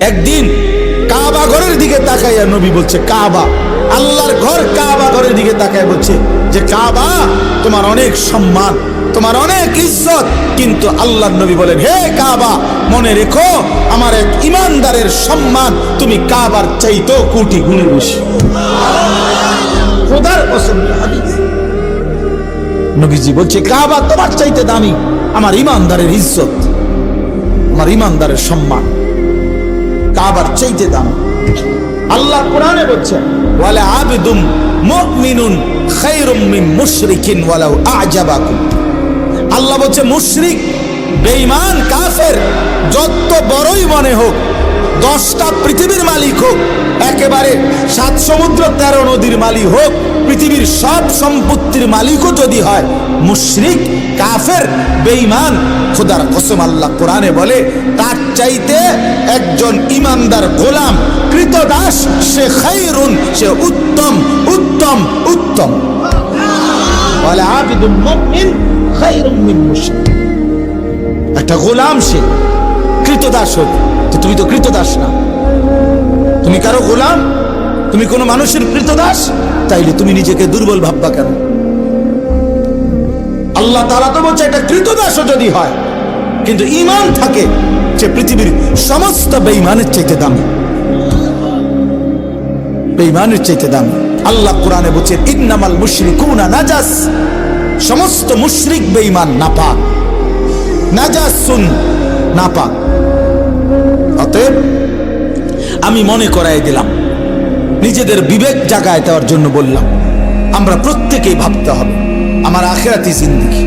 একদিন কাবা ঘরের দিকে তাকাইয়া নবী বলছে, কাবা, আল্লাহর ঘর কাবা ঘরের দিকে তাকায় বলছে যে কাবা, তোমার অনেক সম্মান, তোমার অনেক ইজ্জত, কিন্তু আল্লাহর নবী বলেন, হে কাবা, মনে রেখো আমার এক ইমানদারের সম্মান তুমি কাবার চাইতেও কোটি গুণে বেশি। খোদার কসম হাদিস নবীজি বলছে, কাবা তোমার চাইতে দামি, আমার ইমানদারের ইজ্জত, আমার ইমানদারের সম্মান কাবার চাইতে দামি। আল্লাহ কোরআনে বলছেন, ওয়ালা আবদুম মুমিনুন খায়রুম মিন মুশরিকিন ওয়ালাউ আ'জাবাকুম। আল্লাহ বলছে, মুশরিক, বেঈমান, কাফের যত বড়ই মনে হোক, 10টা পৃথিবীর মালিক হোক, একেবারে 7 সমুদ্র 13 নদীর মালিক হোক, পৃথিবীর সব সম্পত্তির মালিকও যদি হয়, মুশরিক, কাফের, বেঈমান, খোদার কসম আল্লাহ কোরআনে বলে তার চাইতে একজন ইমানদার গোলাম, কৃতদাস, সে খায়রুন, সে উত্তম উত্তম উত্তম। ওয়ালা আবিদুল মুমিন খায়রুম মিন মুশরিক। একটা গোলাম সে কৃতদাস হোক, তো তুমি তো কৃতদাস না, তুমি কারো গোলাম, তুমি কোনো মানুষের কৃতদাস, তাইলে তুমি নিজেকে দুর্বল ভাববা কেন? আল্লাহ তাআলা তো বলছে একটা কৃতদাসও যদি হয় কিন্তু ঈমান থাকে, সে পৃথিবীর সমস্ত বেঈমানের চাইতে দামি, বেঈমানের চাইতে দামি। আল্লাহ কোরআনে বলছেন, ইন্নামাল মুশরিকুনা নাজাস, সমস্ত মুশরিক বেঈমান নাপাক, নাজাসুন, নাপাক। অতএব আমি মনে করাই দিলাম, নিজেদের বিবেক জাগায় দেওয়ার জন্য বললাম, আমরা প্রত্যেকেই ভাবতে হবে আমার আখিরাতি জিন্দেগি।